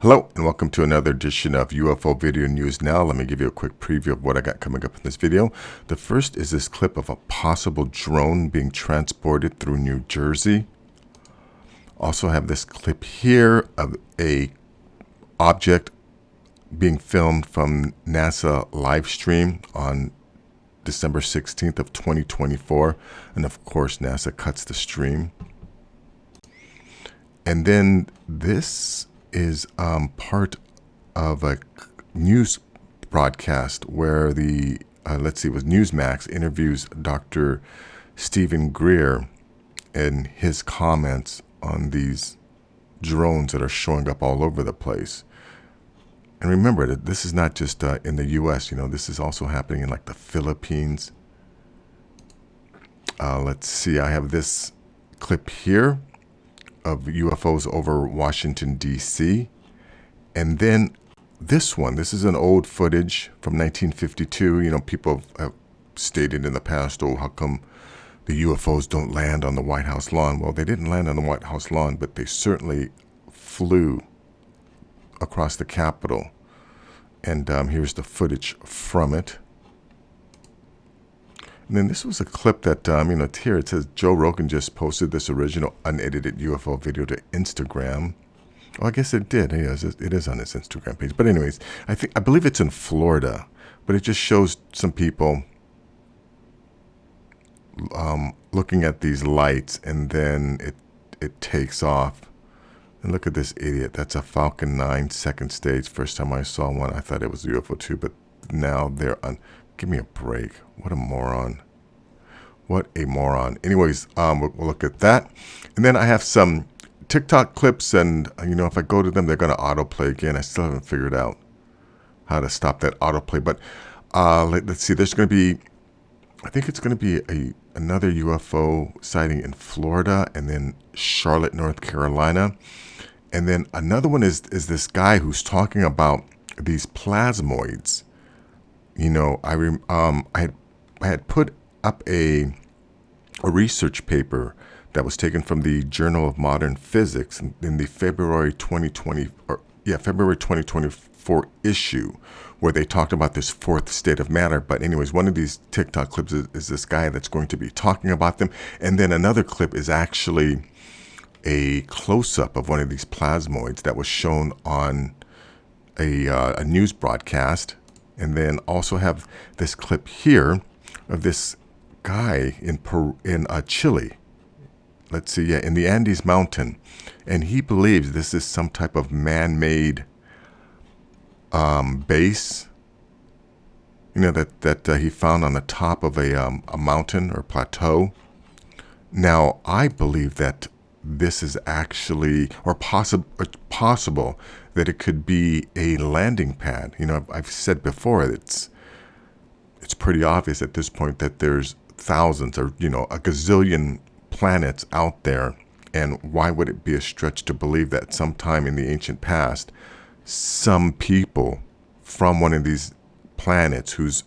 Hello and welcome to another edition of UFO Video News Now. Let me give you a quick preview of what I got coming up in this video. The first is this clip of a possible drone being transported through New Jersey. Also have this clip here of a object being filmed from NASA live stream on December 16th of 2024. And of course, NASA cuts the stream. And then this is part of a news broadcast where the, it was Newsmax interviews Dr. Stephen Greer and his comments on these drones that are showing up all over the place. And remember that this is not just in the U.S., this is also happening in like the Philippines. Let's see, I have this clip here of UFOs over Washington, D.C. And then this one, this is an old footage from 1952. People have stated in the past, oh, how come the UFOs don't land on the White House lawn? Well, they didn't land on the White House lawn, but they certainly flew across the Capitol. And here's the footage from it. And then this was a clip that, here it says Joe Rogan just posted this original unedited UFO video to Instagram. Oh, I guess it did. It is on his Instagram page. But anyways, I believe it's in Florida. But it just shows some people looking at these lights, and then it takes off. And look at this idiot. That's a Falcon 9 second stage. First time I saw one, I thought it was a UFO too, but now they're on. Give me a break. What a moron. What a moron. Anyways, we'll look at that. And then I have some TikTok clips, and, if I go to them, they're going to autoplay again. I still haven't figured out how to stop that autoplay. But let's see. There's going to be, I think it's going to be another UFO sighting in Florida, and then Charlotte, North Carolina. And then another one is this guy who's talking about these plasmoids. I had put up a research paper that was taken from the Journal of Modern Physics in the February 2024 issue, where they talked about this fourth state of matter. But anyways, one of these TikTok clips is this guy that's going to be talking about them. And then another clip is actually a close-up of one of these plasmoids that was shown on a news broadcast. And then also have this clip here of this guy in Chile. Let's see, in the Andes Mountain. And he believes this is some type of man-made base, that he found on the top of a mountain or plateau. Now, I believe that this is actually, or possible that it could be a landing pad. I've said before, it's pretty obvious at this point that there's thousands or, a gazillion planets out there. And why would it be a stretch to believe that sometime in the ancient past, some people from one of these planets whose,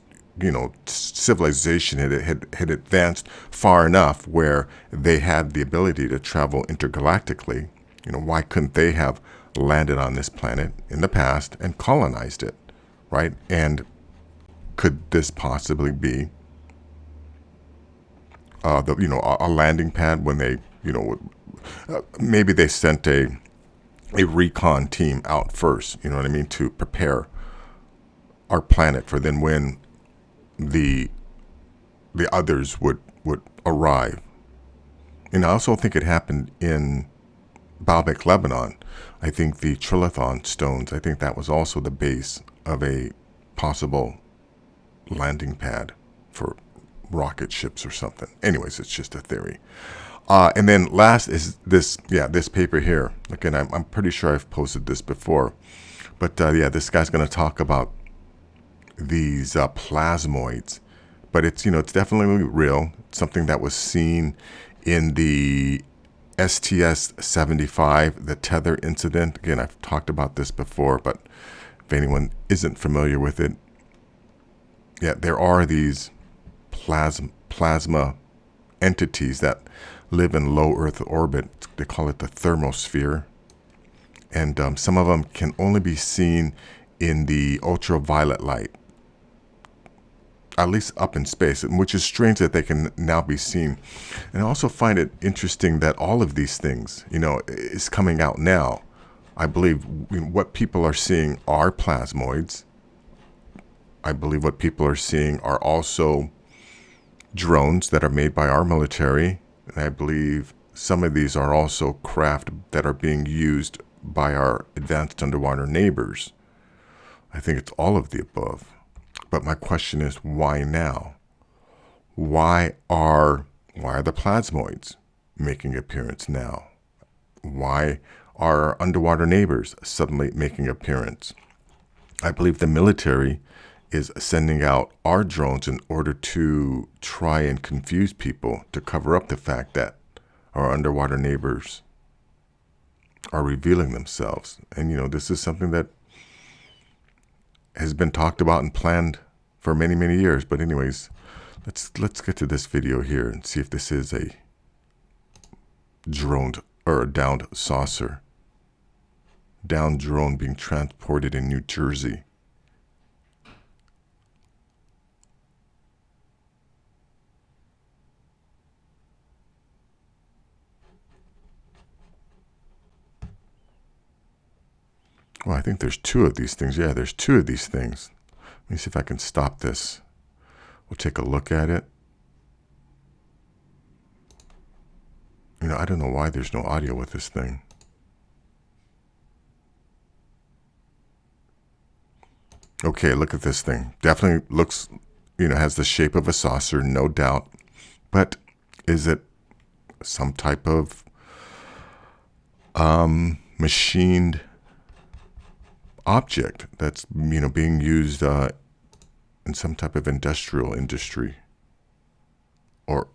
civilization had advanced far enough where they had the ability to travel intergalactically, why couldn't they have landed on this planet in the past and colonized it, right? And could this possibly be a landing pad when they, maybe they sent a recon team out first, to prepare our planet for then when the others would arrive. And I also think it happened in Baalbek, Lebanon. I think the trilithon stones, I think that was also the base of a possible landing pad for rocket ships or something. Anyways, it's just a theory. And then last is this paper here. Again, I'm pretty sure I've posted this before. But this guy's going to talk about these plasmoids. But it's definitely real. It's something that was seen in the STS-75, the tether incident. Again, I've talked about this before, but if anyone isn't familiar with it, there are these plasma entities that live in low Earth orbit. They call it the thermosphere. and some of them can only be seen in the ultraviolet light, at least up in space, which is strange that they can now be seen. And I also find it interesting that all of these things, is coming out now. I believe what people are seeing are plasmoids. I believe what people are seeing are also drones that are made by our military. And I believe some of these are also craft that are being used by our advanced underwater neighbors. I think it's all of the above. But my question is, why now? Why are the plasmoids making an appearance now? Why are our underwater neighbors suddenly making an appearance? I believe the military is sending out our drones in order to try and confuse people, to cover up the fact that our underwater neighbors are revealing themselves. And, this is something that has been talked about and planned for many, many years. But anyways, let's get to this video here and see if this is a droned or a downed saucer. Downed drone being transported in New Jersey. Well, I think there's two of these things. Yeah, there's two of these things. Let me see if I can stop this. We'll take a look at it. I don't know why there's no audio with this thing. Okay, look at this thing. Definitely looks, has the shape of a saucer, no doubt. But is it some type of machined object that's being used in some type of industrial industry? Or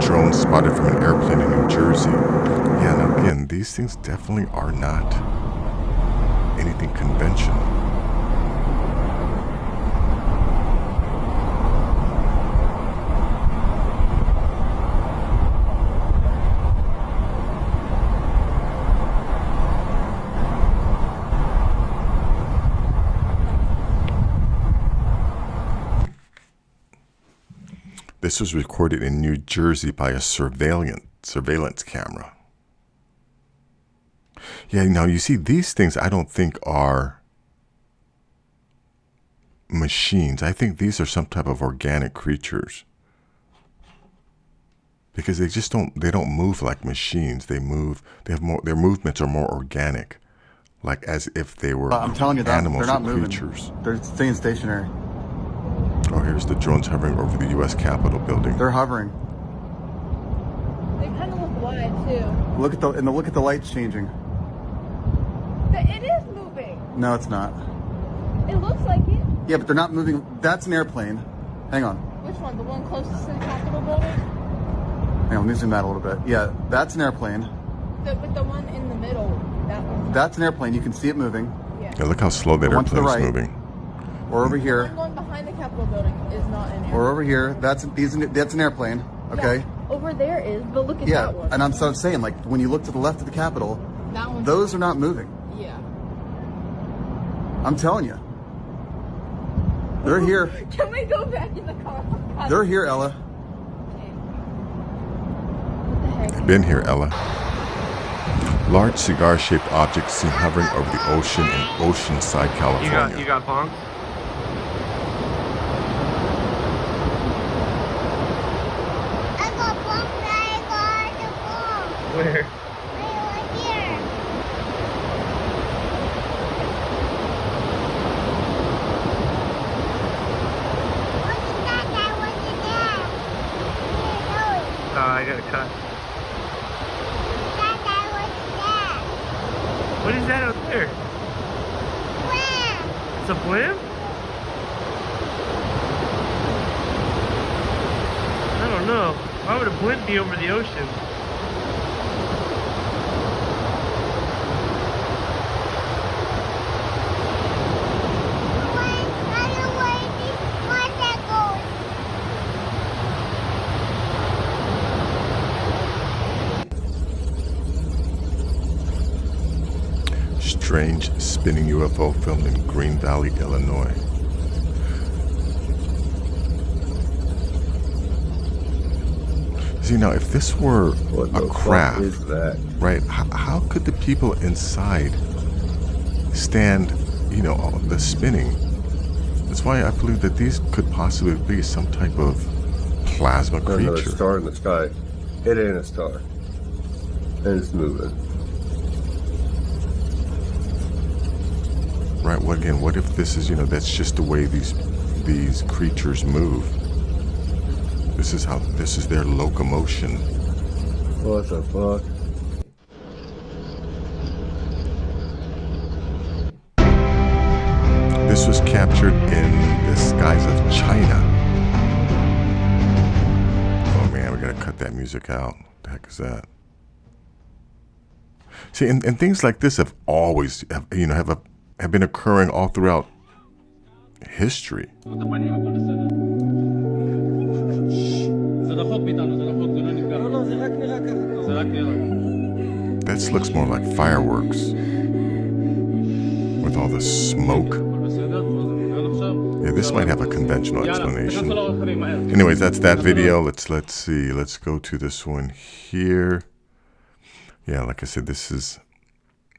drone spotted from an airplane in New Jersey. Yeah, now again, these things definitely are not anything conventional. This was recorded in New Jersey by a surveillance camera. Yeah, now you see, these things I don't think are machines. I think these are some type of organic creatures. Because they don't move like machines. Their movements are more organic. Like as if they were I'm telling you, animals they're not or moving. creatures. They're staying stationary. Oh, here's the drones hovering over the U.S. Capitol building. They're hovering. They kind of look wide too. Look at the lights changing. It is moving. No, it's not. It looks like it. Yeah, but they're not moving. That's an airplane. Hang on. Which one? The one closest to the Capitol building? Hang on, let me zoom out a little bit. Yeah, that's an airplane. With the one in the middle, that one. That's an airplane. You can see it moving. Yeah. Yeah, look how slow that airplane is moving. Or over here. The one behind the Capitol building is not an airplane. Or over here. That's an airplane. Okay. Yeah, over there is, but look at Yeah, that one. and I'm saying, like, when you look to the left of the Capitol, That one's those are not moving. Yeah. I'm telling you. They're here. Can we go back in the car? They're here, Ella. Okay. What the heck? I've been here, Ella. Large cigar-shaped object seen hovering over the ocean in Oceanside, California. You got bongs? I got bumped. I got the ball. Where? Right here. What's that? That was the dad. Here, Oh, I got a cut. that was the dad. What is that out there? Where? It's a blimp? I don't know. Why would a blimp be over the ocean? strange spinning UFO filmed in Green Valley, Illinois. See, now, if this were a craft, right, how could the people inside stand, you know, the spinning? That's why I believe that these could possibly be some type of plasma creature. Another star in the sky. It ain't a star. And it's moving. Right, well, again, what if this is, you know, that's just the way these creatures move? This is their locomotion. What the fuck? This was captured in the skies of China. Oh man, we gotta cut that music out. What the heck is that? See, and things like this have always, have been occurring all throughout history. This looks more like fireworks with all the smoke. Yeah, this might have a conventional explanation. Anyways, that's that video. Let's see. Let's go to this one here. Yeah, like I said, this is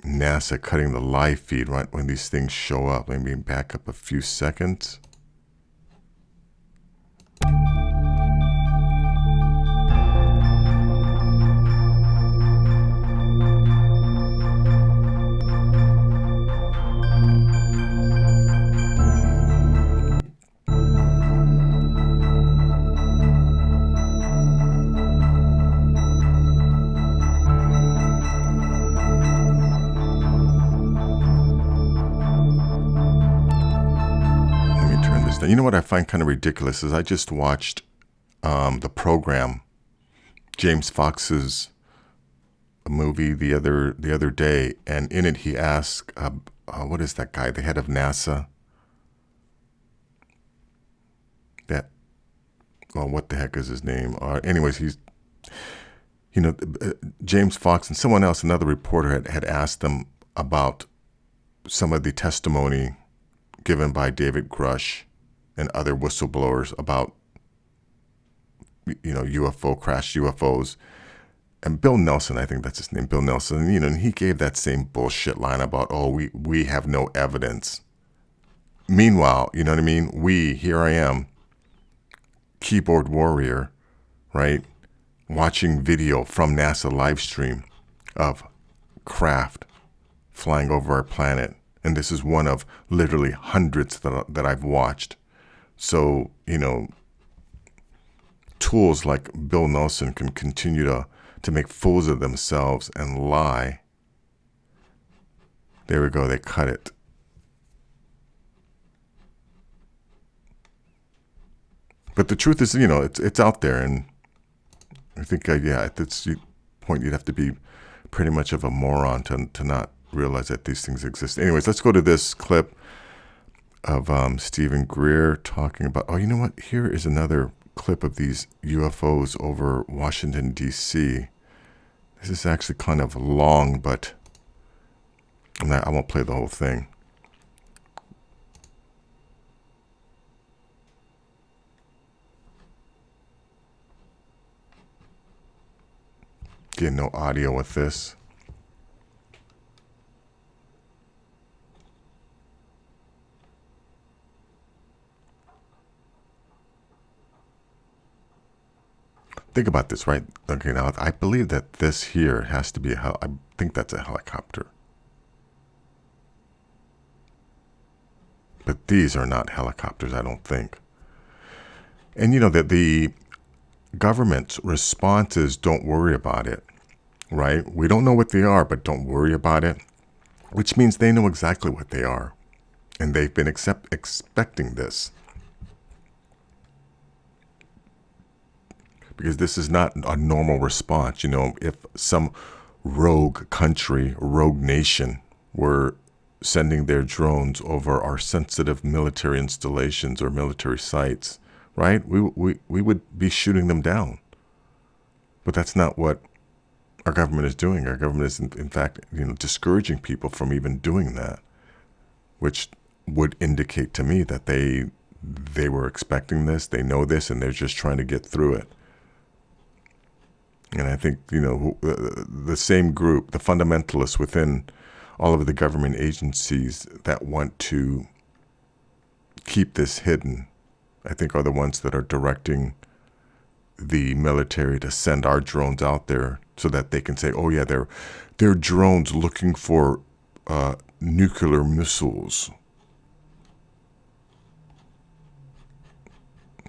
NASA cutting the live feed right when these things show up. Let me back up a few seconds. You know what I find kind of ridiculous is I just watched the program, James Fox's movie the other day, and in it he asked, what is that guy, the head of NASA? What the heck is his name? Anyways, he's, you know, James Fox and someone else, another reporter had asked them about some of the testimony given by David Grush and other whistleblowers about, you know, UFO crash, UFOs. And Bill Nelson, I think that's his name, Bill Nelson, you know, and he gave that same bullshit line about, oh, we have no evidence. Meanwhile, you know what I mean? Here I am, keyboard warrior, right? Watching video from NASA live stream of craft flying over our planet. And this is one of literally hundreds that I've watched. So, you know, tools like Bill Nelson can continue to make fools of themselves and lie. There we go. They cut it. But the truth is, you know, it's out there. And I think, yeah, at this point, you'd have to be pretty much of a moron to not realize that these things exist. Anyways, let's go to this clip of Stephen Greer talking about, oh, you know what? Here is another clip of these UFOs over Washington, D.C. This is actually kind of long, but I won't play the whole thing. Again, no audio with this. Think about this, right? Okay, now I believe that this here has to be I think that's a helicopter. But these are not helicopters, I don't think. And you know that the government's response is don't worry about it, right? We don't know what they are, but don't worry about it, which means they know exactly what they are. And they've been expecting this. Because this is not a normal response. You know, if some rogue country, rogue nation were sending their drones over our sensitive military installations or military sites, right? We would be shooting them down. But that's not what our government is doing. Our government is, in fact, discouraging people from even doing that, which would indicate to me that they were expecting this, they know this, and they're just trying to get through it. And I think, the same group, the fundamentalists within all of the government agencies that want to keep this hidden, I think are the ones that are directing the military to send our drones out there so that they can say, oh yeah, they're drones looking for nuclear missiles.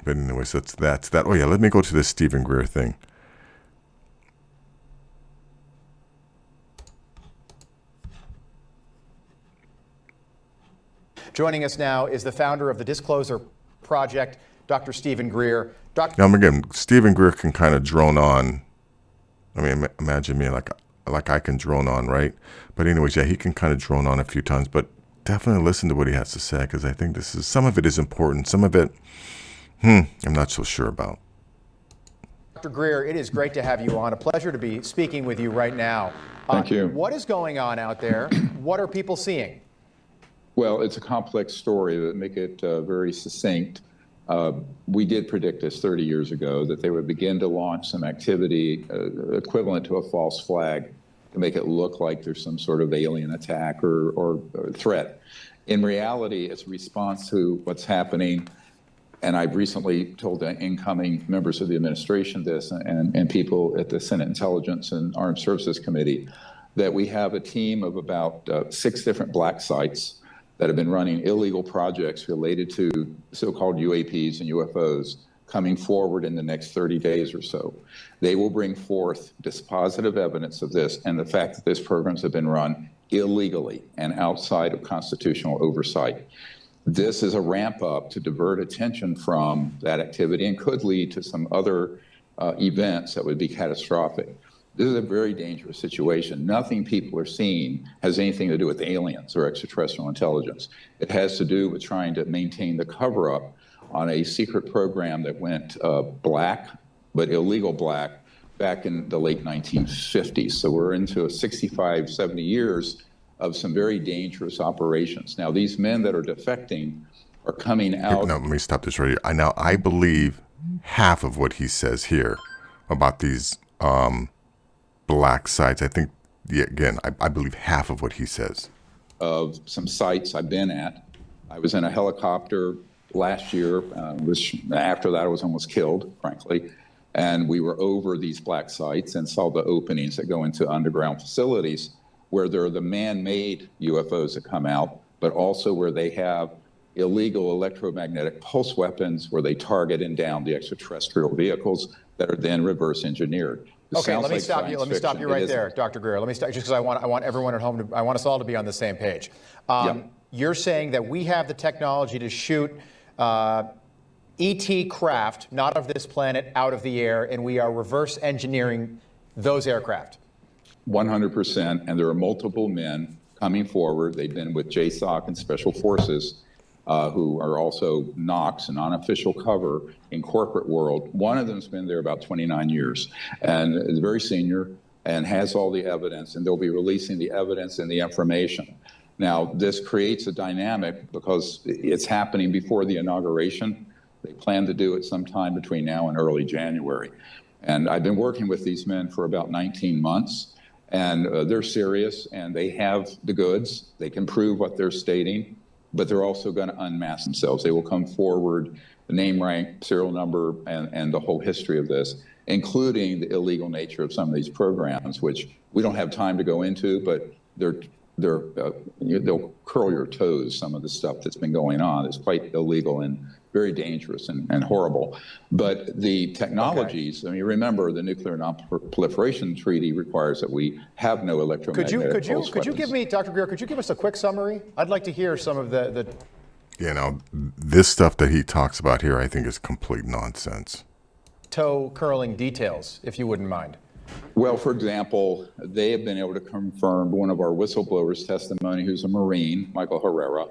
But anyways, that's that. Oh yeah, let me go to this Stephen Greer thing. Joining us now is the founder of the Disclosure Project, Dr. Stephen Greer. Now again, Stephen Greer can kind of drone on. I mean, imagine me like I can drone on, right? But anyways, yeah, he can kind of drone on a few times, but definitely listen to what he has to say, because I think some of it is important. Some of it, I'm not so sure about. Dr. Greer, it is great to have you on. A pleasure to be speaking with you right now. Thank you. What is going on out there? What are people seeing? Well, it's a complex story that make it very succinct. We did predict this 30 years ago, that they would begin to launch some activity equivalent to a false flag to make it look like there's some sort of alien attack or threat. In reality, it's a response to what's happening. And I've recently told the incoming members of the administration this, and people at the Senate Intelligence and Armed Services Committee, that we have a team of about 6 different black sites that have been running illegal projects related to so-called UAPs and UFOs coming forward in the next 30 days or so. They will bring forth dispositive evidence of this and the fact that these programs have been run illegally and outside of constitutional oversight. This is a ramp up to divert attention from that activity and could lead to some other events that would be catastrophic. This is a very dangerous situation. Nothing people are seeing has anything to do with aliens or extraterrestrial intelligence. It has to do with trying to maintain the cover-up on a secret program that went black, but illegal black, back in the late 1950s. So we're into 65, 70 years of some very dangerous operations. Now, these men that are defecting are coming out. No, let me stop this right here. I believe half of what he says here about these black sites. I think, again, I believe half of what he says. Of some sites I've been at. I was in a helicopter last year, which after that I was almost killed, frankly. And we were over these black sites and saw the openings that go into underground facilities where there are the man-made UFOs that come out, but also where they have illegal electromagnetic pulse weapons where they target and down the extraterrestrial vehicles that are then reverse engineered. Okay, let me stop you. Let me stop you right there, Dr. Greer. Let me stop, just because I want everyone at home I want us all to be on the same page. You're saying that we have the technology to shoot ET craft, not of this planet, out of the air, and we are reverse engineering those aircraft. 100%, and there are multiple men coming forward. They've been with JSOC and Special Forces, who are also NOCs, an unofficial cover in corporate world. One of them's been there about 29 years and is very senior and has all the evidence, and they'll be releasing the evidence and the information. Now, this creates a dynamic because it's happening before the inauguration. They plan to do it sometime between now and early January. And I've been working with these men for about 19 months. And they're serious, and they have the goods. They can prove what they're stating, but they're also going to unmask themselves. They will come forward, the name, rank, serial number, and the whole history of this, including the illegal nature of some of these programs, which we don't have time to go into, but they'll curl your toes, some of the stuff that's been going on. It's quite illegal and very dangerous and horrible. But the technologies, I mean, remember the Nuclear Non-Proliferation Treaty requires that we have no electromagnetic pulse weapons. Could you give me, Dr. Greer, could you give us a quick summary? I'd like to hear some of the... This stuff that he talks about here, I think is complete nonsense. Toe-curling details, if you wouldn't mind. Well, for example, they have been able to confirm one of our whistleblowers' testimony, who's a Marine, Michael Herrera,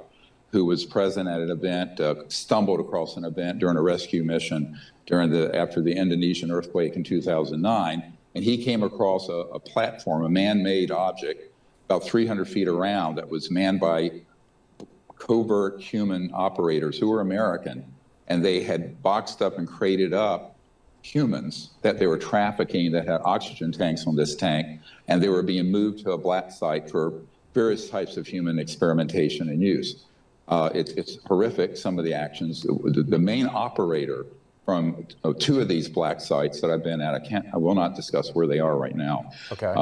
who was present at an event, stumbled across an event during a rescue mission after the Indonesian earthquake in 2009, and he came across a platform, a man-made object, about 300 feet around, that was manned by covert human operators who were American, and they had boxed up and crated up humans that they were trafficking that had oxygen tanks on this tank, and they were being moved to a black site for various types of human experimentation and use. It's horrific, some of the actions. The main operator from 2 of these black sites that I've been at, I will not discuss where they are right now. Okay.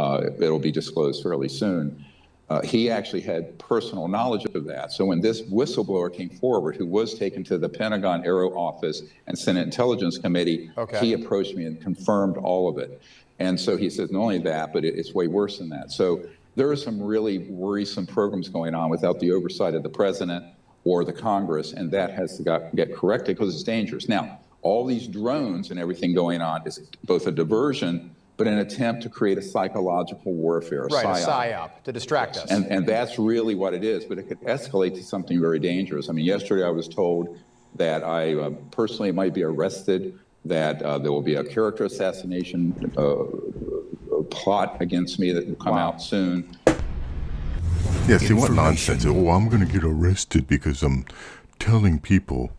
It'll be disclosed fairly soon. He actually had personal knowledge of that. So when this whistleblower came forward, who was taken to the Pentagon Aero Office and Senate Intelligence Committee, he approached me and confirmed all of it. And so he says, not only that, but it's way worse than that. So there are some really worrisome programs going on without the oversight of the president or the Congress, and that has to get corrected because it's dangerous. Now, all these drones and everything going on is both a diversion, but an attempt to create a psychological warfare, a psyop, to distract us. And that's really what it is, but it could escalate to something very dangerous. I mean, yesterday I was told that I personally might be arrested, that there will be a character assassination plot against me that will come out soon. Yeah, see what nonsense. Oh, I'm going to get arrested because I'm telling people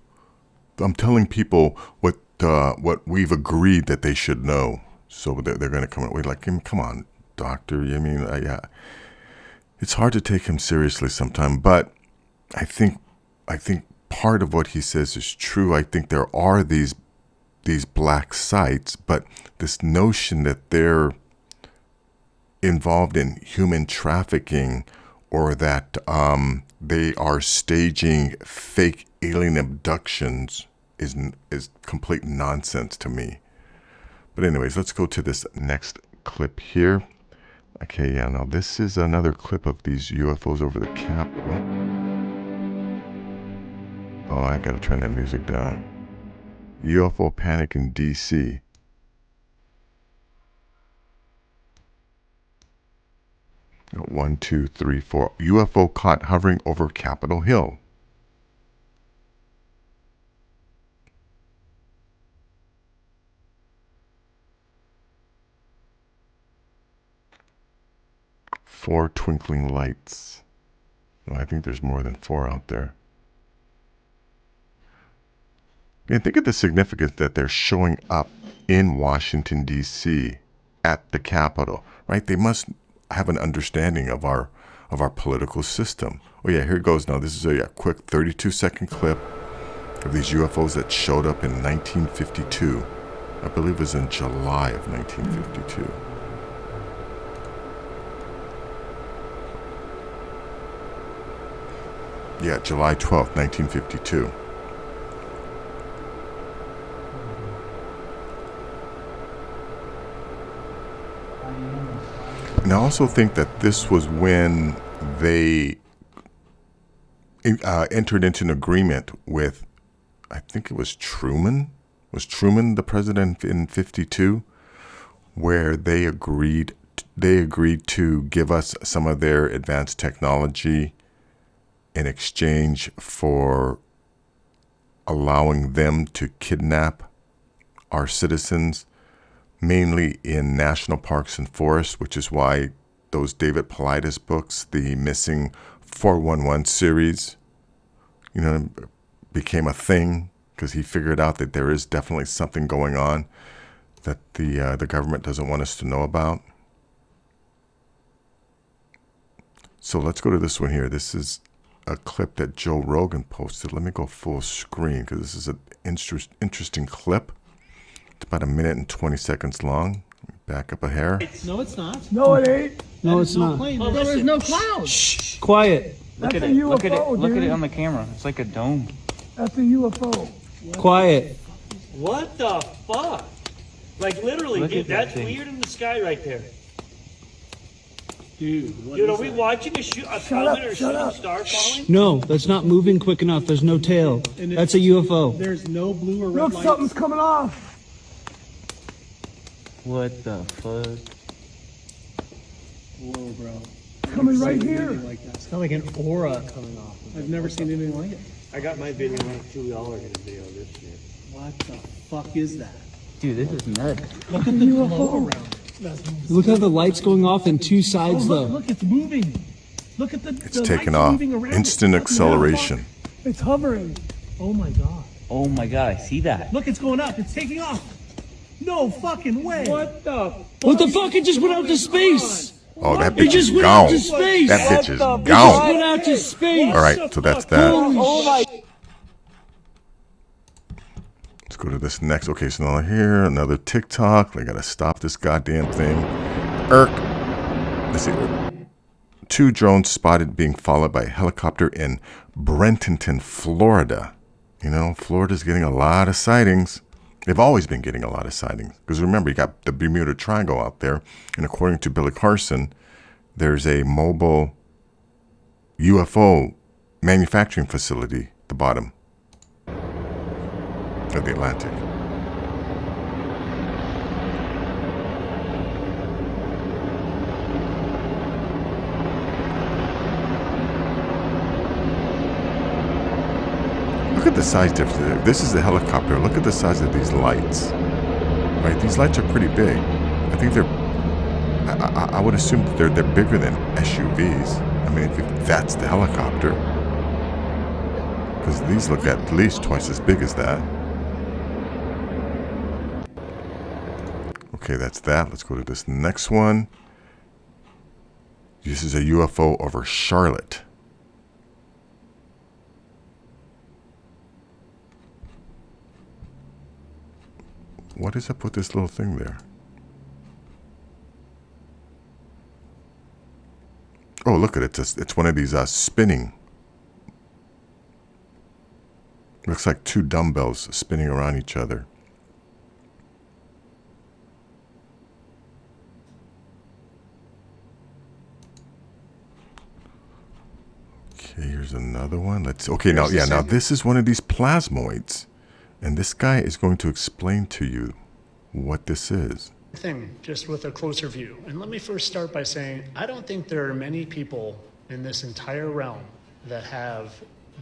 what we've agreed that they should know. So they're going to come away like, come on, doctor. I mean, yeah, it's hard to take him seriously sometimes. But I think part of what he says is true. I think there are these black sites, but this notion that they're involved in human trafficking or that they are staging fake alien abductions is complete nonsense to me. But anyways, let's go to this next clip here. Okay, yeah, now this is another clip of these UFOs over the Capitol. Oh, I gotta turn that music down. UFO panic in DC. One, two, three, four. UFO caught hovering over Capitol Hill. Four twinkling lights. No, I think there's more than 4 out there. And think of the significance that they're showing up in Washington, D.C. at the Capitol, right? They must have an understanding of our political system. Oh yeah, here it goes now. This is a quick 32-second clip of these UFOs that showed up in 1952. I believe it was in July of 1952. Yeah, July 12th, 1952. And I also think that this was when they entered into an agreement with, I think it was Truman. Was Truman the president in 52? Where they agreed to give us some of their advanced technology in exchange for allowing them to kidnap our citizens, mainly in national parks and forests, which is why those David Paulides books, the Missing 411 series, became a thing because he figured out that there is definitely something going on that the government doesn't want us to know about. So let's go to this one here. This is a clip that Joe Rogan posted. Let me go full screen because this is an interesting clip. It's about 1 minute and 20 seconds long. Back up a hair. No, it's not. No, it ain't. No, it's not. Oh, there's no clouds. Shh. Quiet. That's a UFO, look at it. dude. Look at it on the camera. It's like a dome. That's a UFO. Quiet. What the fuck? Like literally, Look dude, at that that's thing. weird in the sky right there. Dude, Dude, are we watching a comet or shooting star falling? No, that's not moving quick enough. There's no tail. That's a UFO. There's no blue or red Look, lights. something's coming off. What the fuck? Whoa, bro. Coming right here. Like that. It's not like an aura coming off. I've never seen anything like it. I got my video like $2 in a video of this shit. What the fuck is that? Dude, this is nuts. Look at the UFO. Look how the light's going off in two sides, though. Look, it's moving. Look at the. It's taking off. Instant acceleration. It's hovering. Oh my god. Oh my god, I see that. Look, it's going up. It's taking off. No fucking way. What the? What the fuck? It just went out to space. Oh, that It bitch just is went out gone. to space. That bitch is It just gone. went out to space. All right, so that's that. Oh my. Let's go to this next. Okay, so now here, another TikTok. I gotta stop this goddamn thing. Let's see. 2 drones spotted being followed by a helicopter in Brentonton, Florida. You know, Florida's getting a lot of sightings. They've always been getting a lot of sightings. Because remember, you got the Bermuda Triangle out there. And according to Billy Carson, there's a mobile UFO manufacturing facility at the bottom of the Atlantic. Look at the size difference. If this is the helicopter, look at the size of these lights. Right, these lights are pretty big. I think they're. I would assume they're bigger than SUVs. I mean, if that's the helicopter, because these look at least twice as big as that. Okay, that's that. Let's go to this next one. This is a UFO over Charlotte. What is up with this little thing there? Oh, look at it. It's one of these spinning. Looks like 2 dumbbells spinning around each other. Okay, here's another one. Okay, now this is one of these plasmoids. And this guy is going to explain to you what this is. Just with a closer view. And let me first start by saying, I don't think there are many people in this entire realm that have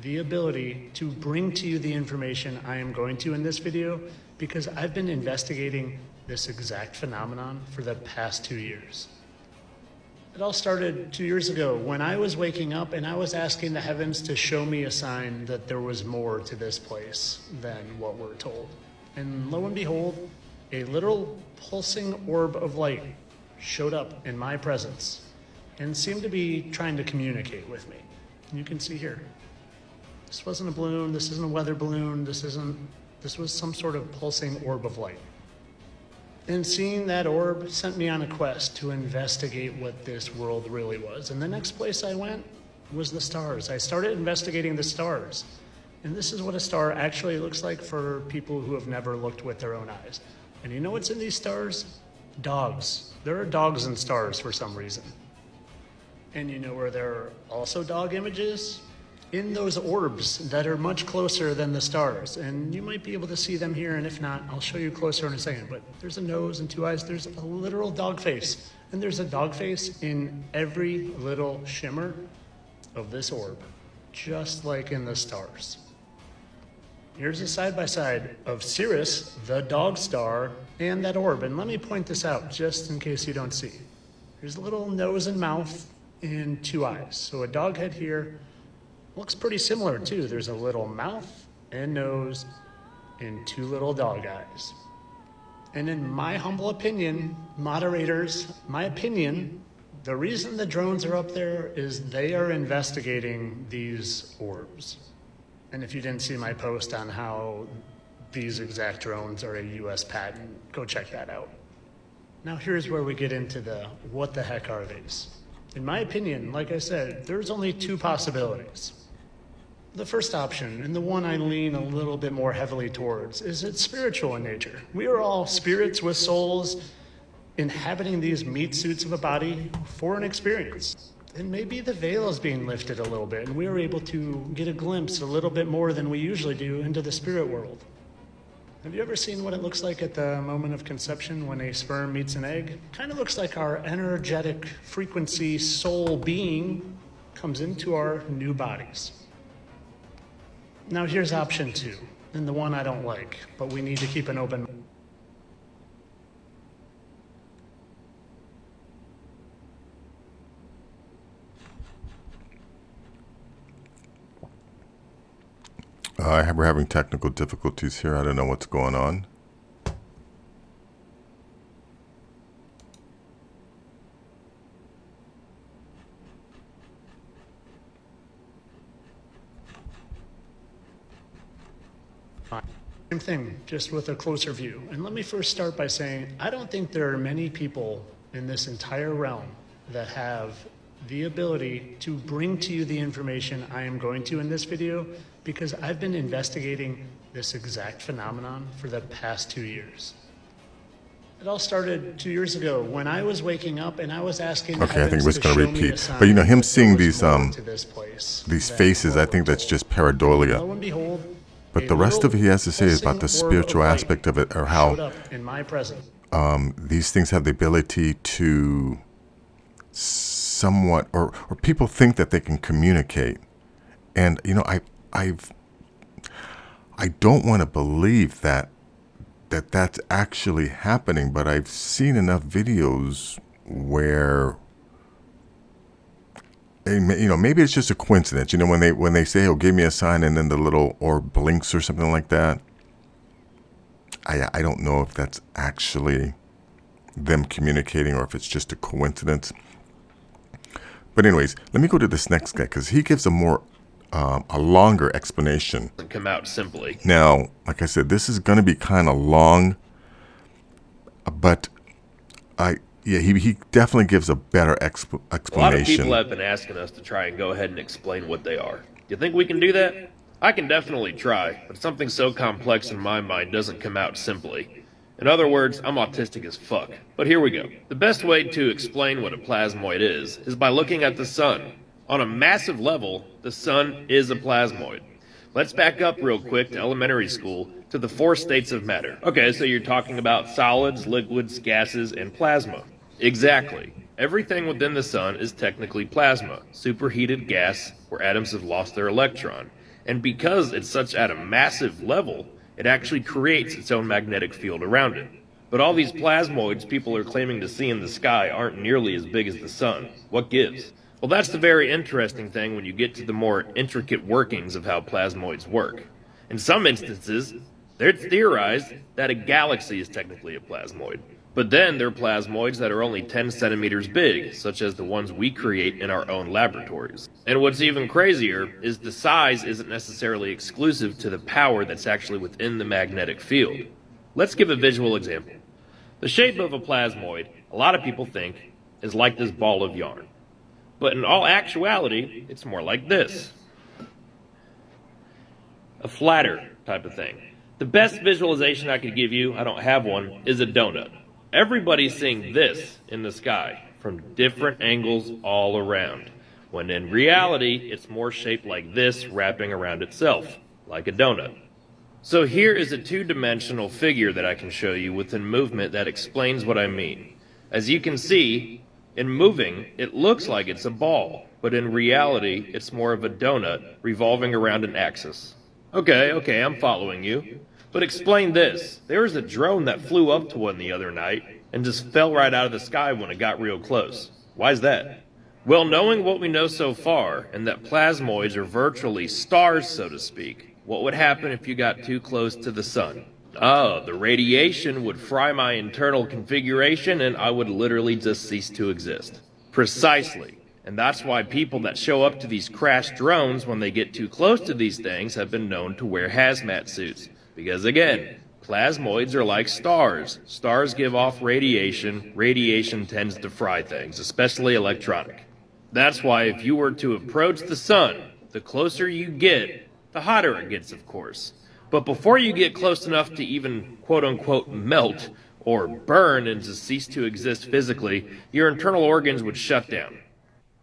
the ability to bring to you the information I am going to in this video, because I've been investigating this exact phenomenon for the past 2 years. It all started 2 years ago when I was waking up and I was asking the heavens to show me a sign that there was more to this place than what we're told. And lo and behold, a literal pulsing orb of light showed up in my presence and seemed to be trying to communicate with me. And you can see here, this wasn't a balloon, this isn't a weather balloon, this was some sort of pulsing orb of light. And seeing that orb sent me on a quest to investigate what this world really was. And the next place I went was the stars. I started investigating the stars. And this is what a star actually looks like for people who have never looked with their own eyes. And you know what's in these stars? Dogs. There are dogs in stars for some reason. And you know where there are also dog images? In those orbs that are much closer than the stars. And you might be able to see them here, and if not, I'll show you closer in a second. But there's a nose and 2 eyes. There's a literal dog face. And there's a dog face in every little shimmer of this orb, just like in the stars. Here's a side-by-side of Sirius, the dog star, and that orb. And let me point this out, just in case you don't see. There's a little nose and mouth and 2 eyes. So a dog head here. Looks pretty similar too. There's a little mouth and nose and 2 little dog eyes. And in my humble opinion, moderators, my opinion, the reason the drones are up there is they are investigating these orbs. And if you didn't see my post on how these exact drones are a US patent, go check that out. Now here's where we get into the what the heck are these? In my opinion, like I said, there's only 2 possibilities. The first option, and the one I lean a little bit more heavily towards, is it's spiritual in nature. We are all spirits with souls inhabiting these meat suits of a body for an experience. And maybe the veil is being lifted a little bit, and we are able to get a glimpse a little bit more than we usually do into the spirit world. Have you ever seen what it looks like at the moment of conception when a sperm meets an egg? Kind of looks like our energetic frequency soul being comes into our new bodies. Now here's option 2, and the one I don't like, but we need to keep an open mind. We're having technical difficulties here. I don't know what's going on. Same thing, just with a closer view. And let me first start by saying, I don't think there are many people in this entire realm that have the ability to bring to you the information I am going to in this video, because I've been investigating this exact phenomenon for the past 2 years. It all started 2 years ago when I was waking up and I was asking. Okay, I think we're just going to repeat. But you know, him seeing these faces, I think that's just pareidolia. Lo and behold, but the rest of it he has to say is about the spiritual aspect of it, or how these things have the ability to somewhat, or people think that they can communicate. And you know, I don't want to believe that that's actually happening, but I've seen enough videos where, you know, maybe it's just a coincidence. You know, when they say, "Oh, give me a sign," and then the little orb blinks or something like that. I don't know if that's actually them communicating or if it's just a coincidence. But anyways, let me go to this next guy because he gives a longer explanation. Come out simply. Now, like I said, this is going to be kind of long, but he definitely gives a better explanation. A lot of people have been asking us to try and go ahead and explain what they are. Do you think we can do that? I can definitely try, but something so complex in my mind doesn't come out simply. In other words, I'm autistic as fuck. But here we go. The best way to explain what a plasmoid is by looking at the sun. On a massive level, the sun is a plasmoid. Let's back up real quick to elementary school to the 4 states of matter. Okay, so you're talking about solids, liquids, gases, and plasma. Exactly. Everything within the sun is technically plasma, superheated gas where atoms have lost their electron. And because it's such at a massive level, it actually creates its own magnetic field around it. But all these plasmoids people are claiming to see in the sky aren't nearly as big as the sun. What gives? Well, that's the very interesting thing when you get to the more intricate workings of how plasmoids work. In some instances, it's theorized that a galaxy is technically a plasmoid. But then there are plasmoids that are only 10 centimeters big, such as the ones we create in our own laboratories. And what's even crazier is the size isn't necessarily exclusive to the power that's actually within the magnetic field. Let's give a visual example. The shape of a plasmoid, a lot of people think, is like this ball of yarn. But in all actuality, it's more like this. A flatter type of thing. The best visualization I could give you, I don't have one, is a donut. Everybody's seeing this in the sky from different angles all around, when in reality, it's more shaped like this wrapping around itself, like a donut. So here is a 2-dimensional figure that I can show you within movement that explains what I mean. As you can see, in moving, it looks like it's a ball, but in reality, it's more of a donut revolving around an axis. Okay, I'm following you. But explain this. There was a drone that flew up to one the other night and just fell right out of the sky when it got real close. Why's that? Well, knowing what we know so far, and that plasmoids are virtually stars, so to speak, what would happen if you got too close to the sun? Oh, the radiation would fry my internal configuration and I would literally just cease to exist. Precisely. And that's why people that show up to these crashed drones when they get too close to these things have been known to wear hazmat suits. Because again, plasmoids are like stars. Stars give off radiation. Radiation tends to fry things, especially electronic. That's why if you were to approach the sun, the closer you get, the hotter it gets, of course. But before you get close enough to even quote-unquote melt or burn and to cease to exist physically, your internal organs would shut down.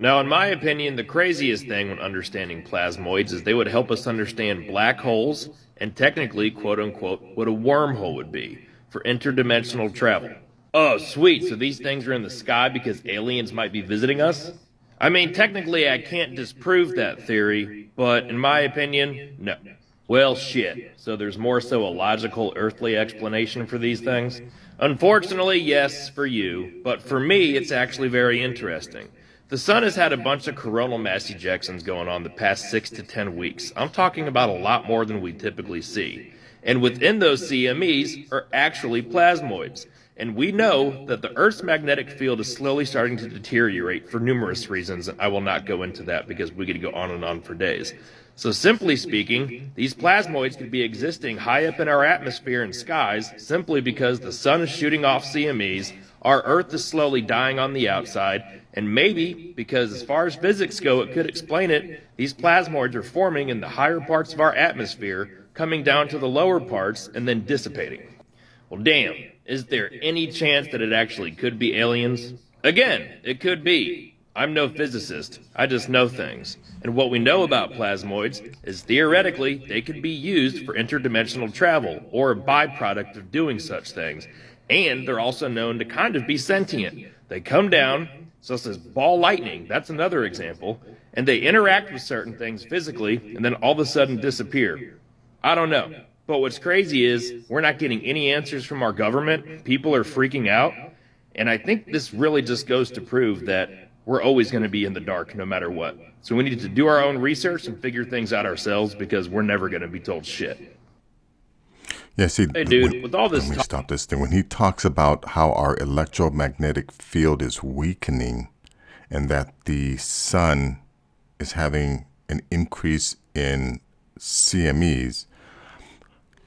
Now, in my opinion, the craziest thing when understanding plasmoids is they would help us understand black holes and technically, quote-unquote, what a wormhole would be for interdimensional travel. Oh, sweet, so these things are in the sky because aliens might be visiting us? I mean, technically I can't disprove that theory, but in my opinion, no. Well, shit, so there's more so a logical earthly explanation for these things? Unfortunately, yes, for you, but for me, it's actually very interesting. The sun has had a bunch of coronal mass ejections going on the past 6 to 10 weeks. I'm talking about a lot more than we typically see. And within those CMEs are actually plasmoids. And we know that the Earth's magnetic field is slowly starting to deteriorate for numerous reasons. I will not go into that because we could go on and on for days. So simply speaking, these plasmoids could be existing high up in our atmosphere and skies simply because the sun is shooting off CMEs, our Earth is slowly dying on the outside, and maybe, because as far as physics go it could explain it, these plasmoids are forming in the higher parts of our atmosphere, coming down to the lower parts, and then dissipating. Well, damn, is there any chance that it actually could be aliens? Again, it could be. I'm no physicist, I just know things. And what we know about plasmoids is theoretically they could be used for interdimensional travel, or a byproduct of doing such things. And they're also known to kind of be sentient. They come down, such as ball lightning, that's another example, and they interact with certain things physically, and then all of a sudden disappear. I don't know. But what's crazy is we're not getting any answers from our government. People are freaking out. And I think this really just goes to prove that we're always going to be in the dark no matter what. So we need to do our own research and figure things out ourselves because we're never going to be told shit. Yeah, see, hey, dude, with all this let me stop this thing. When he talks about how our electromagnetic field is weakening and that the sun is having an increase in CMEs,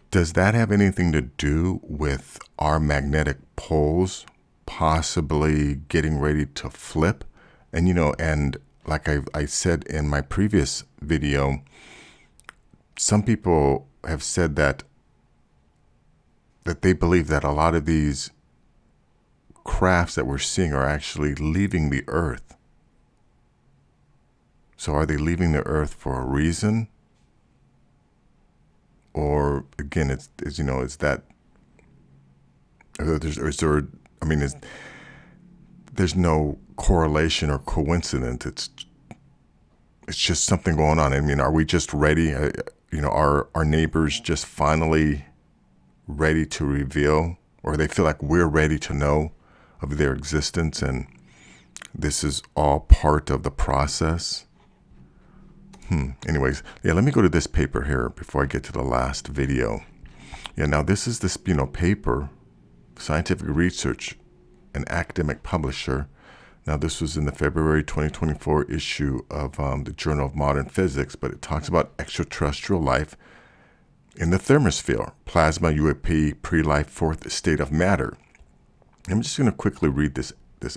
does that have anything to do with our magnetic poles possibly getting ready to flip? And, you know, and like I said in my previous video, some people have said that they believe that a lot of these crafts that we're seeing are actually leaving the Earth. So are they leaving the Earth for a reason? Or again, it's you know, is that there's no correlation or coincidence. It's just something going on. I mean, are we just ready? You know, are our neighbors just finally ready to reveal, or they feel like we're ready to know of their existence, and this is all part of the process? Anyways, yeah, let me go to this paper here before I get to the last video. Yeah, now this is this, you know, paper, scientific research, an academic publisher. Now this was in the February 2024 issue of the Journal of Modern Physics, but it talks about extraterrestrial life in the thermosphere, plasma, UAP, pre-life, fourth state of matter. I'm just going to quickly read this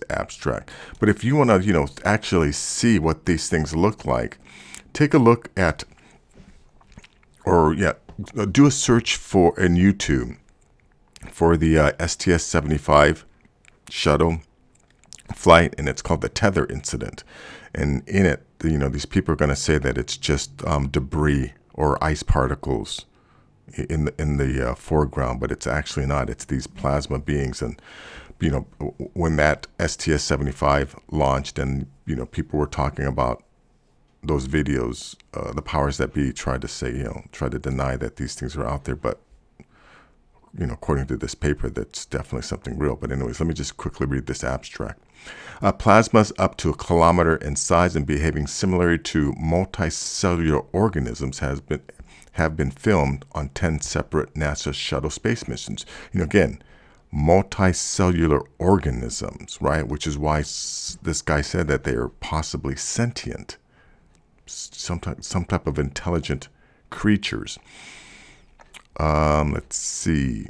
abstract. But if you want to, you know, actually see what these things look like, take a look at, or yeah, do a search for in YouTube for the STS-75 shuttle flight, and it's called the Tether Incident. And in it, you know, these people are going to say that it's just debris or ice particles in the foreground, but it's actually not. It's these plasma beings. And you know, when that STS-75 launched, and you know, people were talking about those videos, the powers that be tried to say, you know, tried to deny that these things are out there. But, you know, according to this paper, that's definitely something real. But anyways, let me just quickly read this abstract. Plasmas up to 1 kilometer in size and behaving similarly to multicellular organisms have been filmed on 10 separate NASA shuttle space missions. You know, again, multicellular organisms, right? Which is why this guy said that they are possibly sentient. Some type of intelligent creatures. Let's see.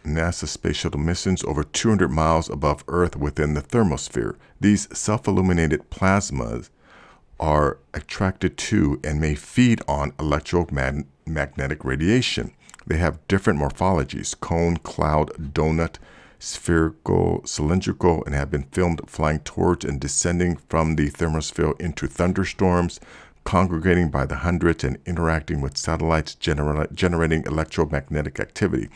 NASA space shuttle missions over 200 miles above Earth within the thermosphere. These self-illuminated plasmas are attracted to and may feed on electromagnetic radiation. They have different morphologies: cone, cloud, donut, spherical, cylindrical, and have been filmed flying towards and descending from the thermosphere into thunderstorms, congregating by the hundreds and interacting with satellites, generating electromagnetic activity,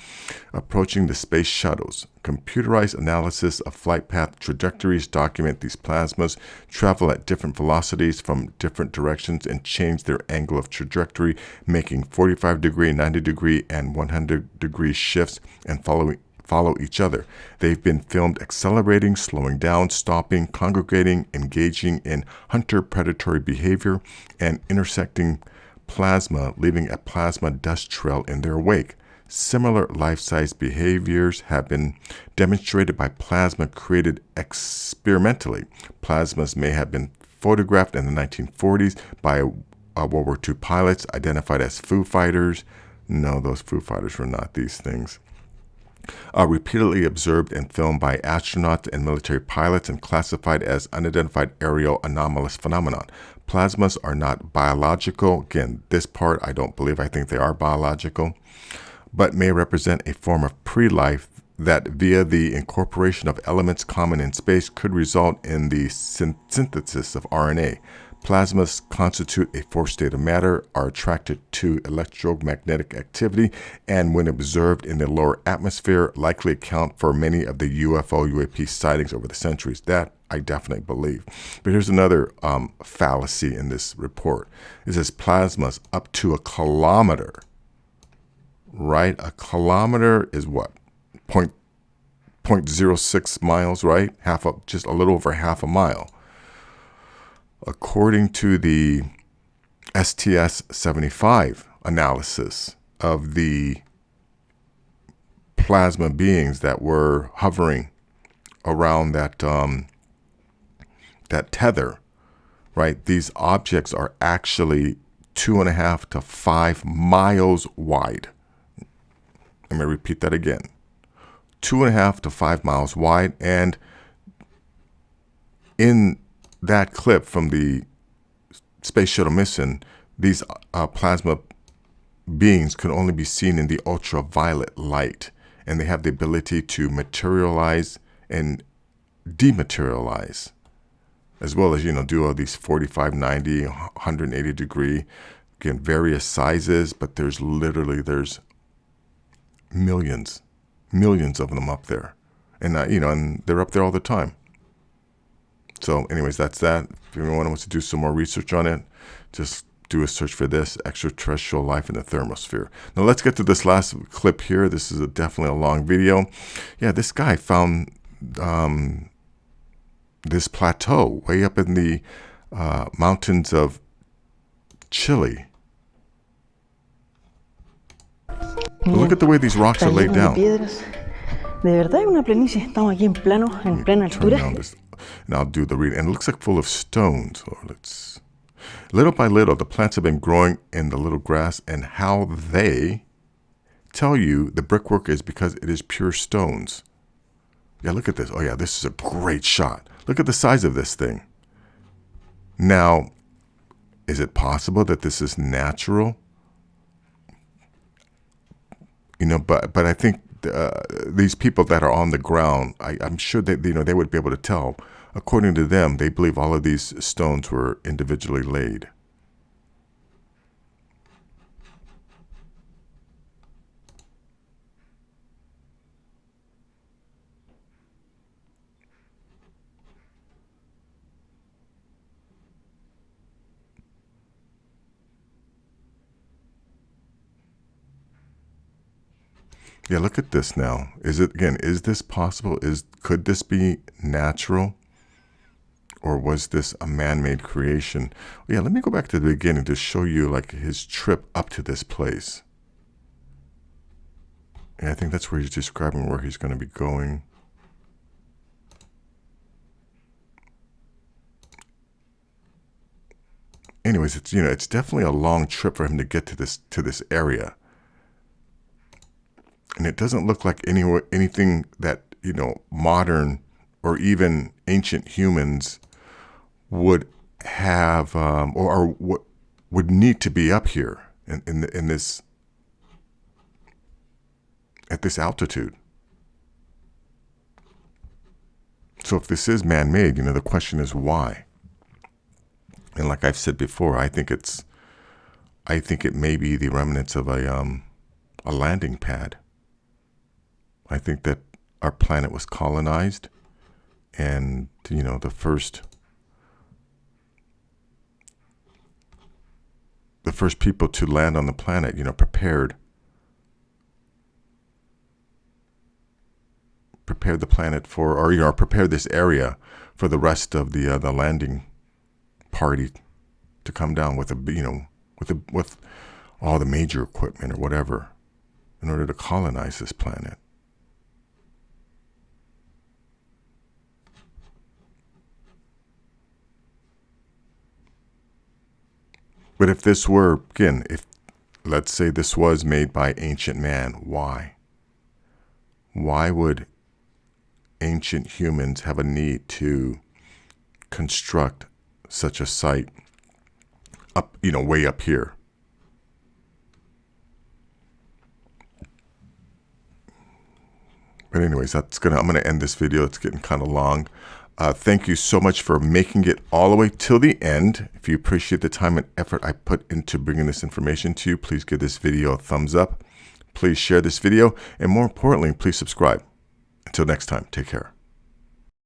approaching the space shuttles. Computerized analysis of flight path trajectories document these plasmas travel at different velocities from different directions and change their angle of trajectory, making 45-degree, 90-degree, and 100-degree shifts and follow each other. They've been filmed accelerating, slowing down, stopping, congregating, engaging in hunter-predatory behavior, and intersecting plasma, leaving a plasma dust trail in their wake. Similar life-size behaviors have been demonstrated by plasma created experimentally. Plasmas may have been photographed in the 1940s by World War II pilots identified as Foo Fighters. No, those Foo Fighters were not these things. Repeatedly observed and filmed by astronauts and military pilots and classified as unidentified aerial anomalous phenomenon. Plasmas are not biological. Again, this part I don't believe. I think they are biological, but may represent a form of pre-life that via the incorporation of elements common in space could result in the synthesis of RNA. Plasmas constitute a fourth state of matter, are attracted to electromagnetic activity, and when observed in the lower atmosphere, likely account for many of the UFO, UAP sightings over the centuries. That I definitely believe. But here's another fallacy in this report. It says plasmas up to 1 kilometer. Right? 1 kilometer is what? 0.06 miles, right? Just a little over half a mile. According to the STS-75 analysis of the plasma beings that were hovering around that that tether, right? These objects are actually 2.5 to 5 miles wide. Let me repeat that again. 2.5 to 5 miles wide, and in that clip from the space shuttle mission, these plasma beings could only be seen in the ultraviolet light, and they have the ability to materialize and dematerialize, as well as, do all these 45, 90, 180 degree, again, various sizes, but there's millions of them up there, and and they're up there all the time. So anyways, that's that. If anyone wants to do some more research on it, just do a search for this, extraterrestrial life in the thermosphere. Now let's get to this last clip here. This is definitely a long video. Yeah, this guy found this plateau way up in the mountains of Chile. But look at the way these rocks are laid down. De verdad es una planicie. Estamos aquí en plena altura. And I'll do the reading. And it looks like full of stones. Little by little, the plants have been growing in the little grass, and how they tell you the brickwork is because it is pure stones. Yeah, look at this. Oh yeah, this is a great shot. Look at the size of this thing. Now, is it possible that this is natural? But I think these people that are on the ground, I'm sure that they would be able to tell. According to them, they believe all of these stones were individually laid. Yeah, look at this now. Is this possible? Could this be natural? Or was this a man-made creation? Yeah, let me go back to the beginning to show you like his trip up to this place. And I think that's where he's describing where he's going to be going. Anyways, it's definitely a long trip for him to get to this area. And it doesn't look like anything that, modern or even ancient humans would have or what would need to be up here in this at this altitude. So if this is man-made, the question is why. And like I've said before, I think it may be the remnants of a landing pad. I think that our planet was colonized, and the first people to land on the planet, prepared prepare the planet for, or, you know, prepare this area for the rest of the landing party to come down with with all the major equipment or whatever in order to colonize this planet. But if this were, again, if let's say this was made by ancient man, why? Why would ancient humans have a need to construct such a site up, you know, way up here? But anyways, I'm gonna end this video. It's getting kind of long. Thank you so much for making it all the way till the end. If you appreciate the time and effort I put into bringing this information to you, please give this video a thumbs up. Please share this video, and more importantly, please subscribe. Until next time, take care.